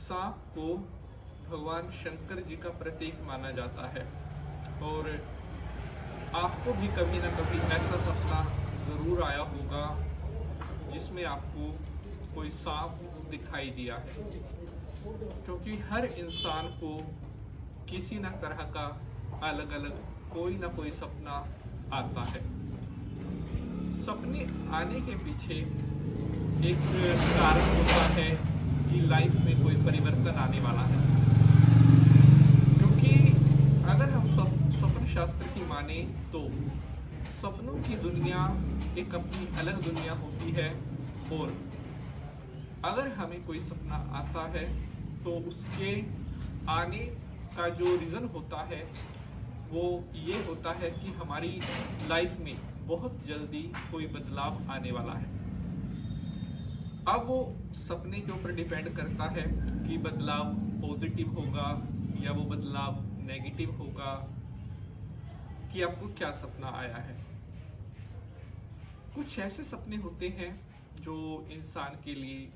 सांप को भगवान शंकर जी का प्रतीक माना जाता है और आपको भी कभी ना कभी ऐसा सपना ज़रूर आया होगा जिसमें आपको कोई सांप दिखाई दिया है, क्योंकि हर इंसान को किसी न तरह का अलग अलग कोई ना कोई सपना आता है। सपने आने के पीछे एक कारण होता है कि लाइफ में कोई परिवर्तन आने वाला है, क्योंकि अगर हम स्वप्न शास्त्र की माने तो सपनों की दुनिया एक अपनी अलग दुनिया होती है और अगर हमें कोई सपना आता है तो उसके आने का जो रीज़न होता है वो ये होता है कि हमारी लाइफ में बहुत जल्दी कोई बदलाव आने वाला है। अब वो सपने के ऊपर डिपेंड करता है कि बदलाव पॉजिटिव होगा या वो बदलाव नेगेटिव होगा, कि आपको क्या सपना आया है। कुछ ऐसे सपने होते हैं जो इंसान के लिए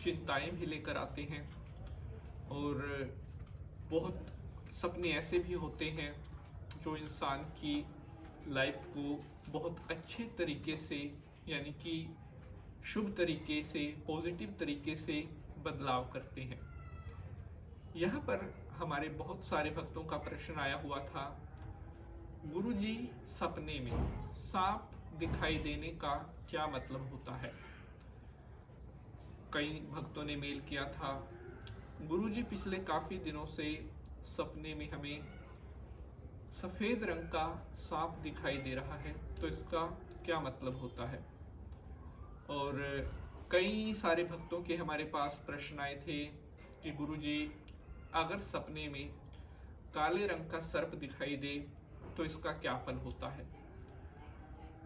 चिंताएं भी लेकर आते हैं और बहुत सपने ऐसे भी होते हैं जो इंसान की लाइफ को बहुत अच्छे तरीके से, यानी कि शुभ तरीके से, पॉजिटिव तरीके से बदलाव करते हैं। यहाँ पर हमारे बहुत सारे भक्तों का प्रश्न आया हुआ था, गुरुजी सपने में सांप दिखाई देने का क्या मतलब होता है। कई भक्तों ने मेल किया था, गुरुजी पिछले काफ़ी दिनों से सपने में हमें सफ़ेद रंग का सांप दिखाई दे रहा है, तो इसका क्या मतलब होता है। और कई सारे भक्तों के हमारे पास प्रश्न आए थे कि गुरुजी अगर सपने में काले रंग का सर्प दिखाई दे तो इसका क्या फल होता है।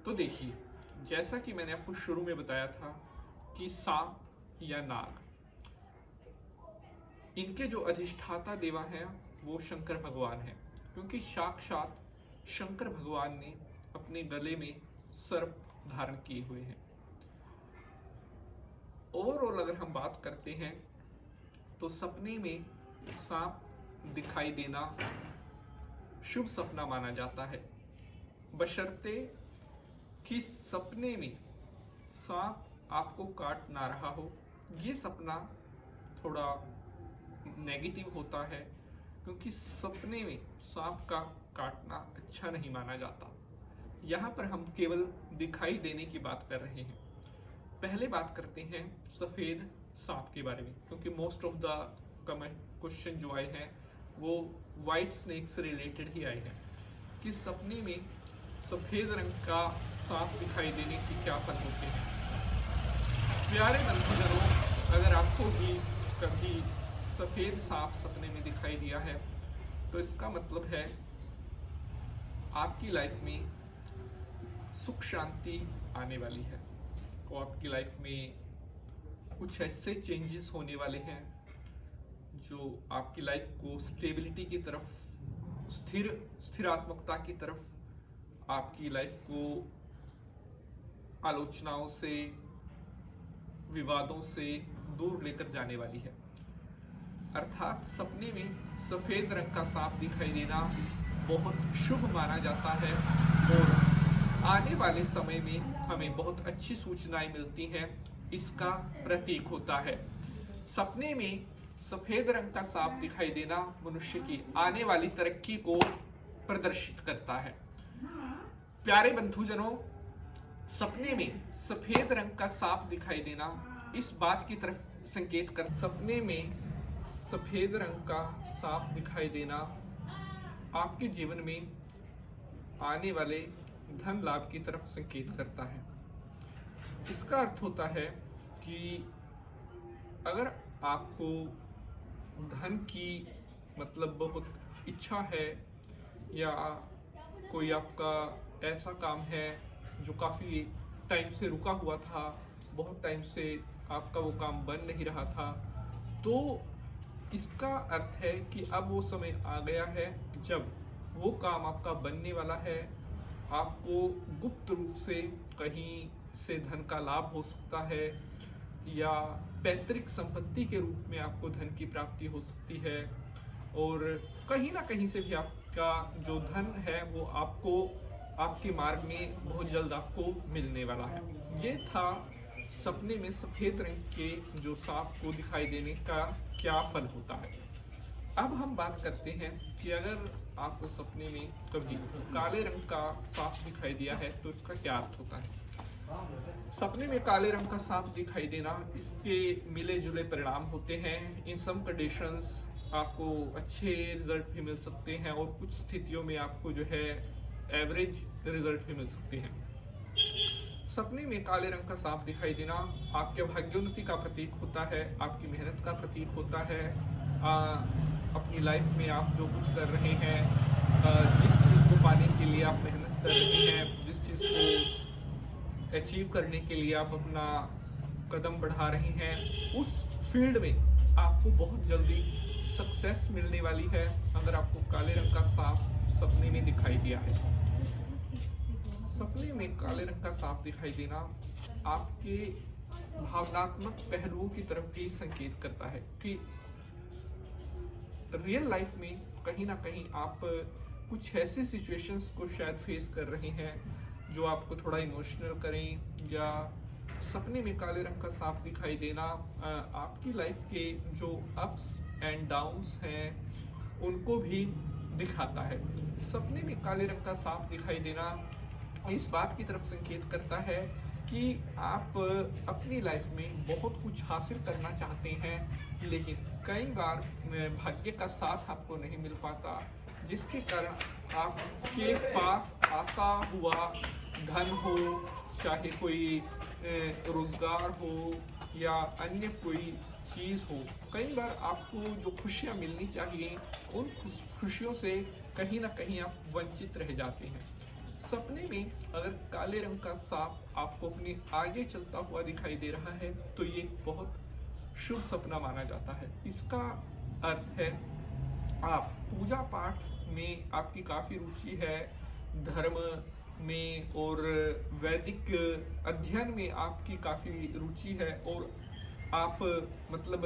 तो देखिए, जैसा कि मैंने आपको शुरू में बताया था कि सांप या नाग, इनके जो अधिष्ठाता देवा हैं वो शंकर भगवान हैं, क्योंकि साक्षात शंकर भगवान ने अपने गले में सर्प धारण किए हुए हैं। ओवरऑल अगर हम बात करते हैं तो सपने में सांप दिखाई देना शुभ सपना माना जाता है, बशर्ते कि सपने में सांप आपको काट ना रहा हो। ये सपना थोड़ा नेगेटिव होता है, क्योंकि सपने में सांप का काटना अच्छा नहीं माना जाता। यहाँ पर हम केवल दिखाई देने की बात कर रहे हैं। पहले बात करते हैं सफ़ेद सांप के बारे में, क्योंकि मोस्ट ऑफ द क्वेश्चन जो आए हैं वो वाइट स्नेक से रिलेटेड ही आए हैं कि सपने में सफ़ेद रंग का सांप दिखाई देने के क्या फल होते हैं। प्यारे बंधुजनों, अगर आपको भी कभी सफ़ेद सांप सपने में दिखाई दिया है तो इसका मतलब है आपकी लाइफ में सुख शांति आने वाली है और आपकी लाइफ में कुछ ऐसे चेंजेस होने वाले हैं जो आपकी लाइफ को स्टेबिलिटी की तरफ, स्थिरात्मकता की तरफ, आपकी लाइफ को आलोचनाओं से, विवादों से दूर लेकर जाने वाली है। अर्थात सपने में सफ़ेद रंग का सांप दिखाई देना बहुत शुभ माना जाता है और आने वाले समय में हमें बहुत अच्छी सूचनाएं मिलती हैं, इसका प्रतीक होता है। सपने में सफ़ेद रंग का सांप दिखाई देना मनुष्य की आने वाली तरक्की को प्रदर्शित करता है। प्यारे बंधुजनों, सपने में सफ़ेद रंग का सांप दिखाई देना इस बात की तरफ संकेत कर, सपने में सफ़ेद रंग का सांप दिखाई देना आपके जीवन में आने वाले धन लाभ की तरफ संकेत करता है। इसका अर्थ होता है कि अगर आपको धन की मतलब बहुत इच्छा है या कोई आपका ऐसा काम है जो काफ़ी टाइम से रुका हुआ था, बहुत टाइम से आपका वो काम बन नहीं रहा था, तो इसका अर्थ है कि अब वो समय आ गया है जब वो काम आपका बनने वाला है। आपको गुप्त रूप से कहीं से धन का लाभ हो सकता है या पैतृक संपत्ति के रूप में आपको धन की प्राप्ति हो सकती है, और कहीं ना कहीं से भी आपका जो धन है वो आपको आपके मार्ग में बहुत जल्द आपको मिलने वाला है। ये था सपने में सफ़ेद रंग के जो सांप को दिखाई देने का क्या फल होता है। अब हम बात करते हैं कि अगर आपको सपने में कभी काले रंग का सांप दिखाई दिया है तो इसका क्या अर्थ होता है। सपने में काले रंग का सांप दिखाई देना, इसके मिले जुले परिणाम होते हैं। इन सम कंडीशंस आपको अच्छे रिजल्ट भी मिल सकते हैं और कुछ स्थितियों में आपको जो है एवरेज रिजल्ट भी मिल सकते हैं। सपने में काले रंग का सांप दिखाई देना आपके भाग्योन्नति का प्रतीक होता है, आपकी मेहनत का प्रतीक होता है। अपनी लाइफ में आप जो कुछ कर रहे हैं, जिस चीज़ को पाने के लिए आप मेहनत कर रहे हैं, जिस चीज़ को अचीव करने के लिए आप अपना कदम बढ़ा रहे हैं, उस फील्ड में आपको बहुत जल्दी सक्सेस मिलने वाली है अगर आपको काले रंग का सांप सपने में दिखाई दिया है। सपने में काले रंग का सांप दिखाई देना आपके भावनात्मक पहलुओं की तरफ भी संकेत करता है कि रियल लाइफ में कहीं ना कहीं आप कुछ ऐसे सिचुएशंस को शायद फेस कर रहे हैं जो आपको थोड़ा इमोशनल करें, या सपने में काले रंग का सांप दिखाई देना आपकी लाइफ के जो अप्स एंड डाउन्स हैं उनको भी दिखाता है। सपने में काले रंग का सांप दिखाई देना इस बात की तरफ संकेत करता है कि आप अपनी लाइफ में बहुत कुछ हासिल करना चाहते हैं, लेकिन कई बार भाग्य का साथ आपको नहीं मिल पाता, जिसके कारण आपके पास आता हुआ धन हो, चाहे कोई रोजगार हो या अन्य कोई चीज़ हो, कई बार आपको जो खुशियाँ मिलनी चाहिए उन खुशियों से कहीं ना कहीं आप वंचित रह जाते हैं। सपने में अगर काले रंग का सांप आपको अपने आगे चलता हुआ दिखाई दे रहा है तो ये बहुत शुभ सपना माना जाता है। इसका अर्थ है आप पूजा पाठ में आपकी काफ़ी रुचि है, धर्म में और वैदिक अध्ययन में आपकी काफ़ी रुचि है, और आप मतलब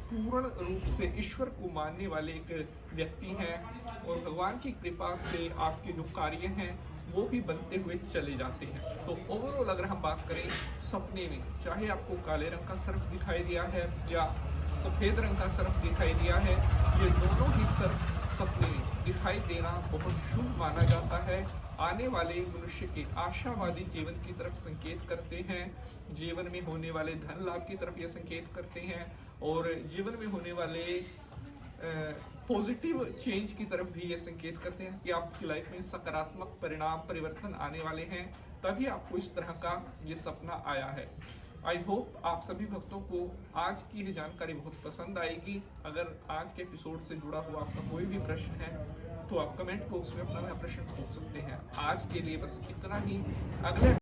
पूर्ण रूप से ईश्वर को मानने वाले एक व्यक्ति हैं, और भगवान की कृपा से आपके जो कार्य हैं वो भी बनते हुए चले जाते हैं। तो ओवरऑल अगर हम बात करें सपने में, चाहे आपको काले रंग का सर्प दिखाई दिया है या सफ़ेद रंग का सर्प दिखाई दिया है, ये दोनों ही सर्प सपने में दिखाई देना बहुत शुभ माना जाता है। आने वाले मनुष्य के आशावादी जीवन की तरफ संकेत करते हैं, जीवन में होने वाले धन लाभ की तरफ ये संकेत करते हैं, और जीवन में होने वाले पॉजिटिव चेंज की तरफ भी ये संकेत करते हैं कि आपकी लाइफ में सकारात्मक परिणाम परिवर्तन आने वाले हैं, तभी आपको इस तरह का ये सपना आया है। आई होप आप सभी भक्तों को आज की ये जानकारी बहुत पसंद आएगी। अगर आज के एपिसोड से जुड़ा हुआ आपका कोई भी प्रश्न है तो आप कमेंट बॉक्स में अपना प्रश्न पूछ सकते हैं। आज के लिए बस इतना ही। अगले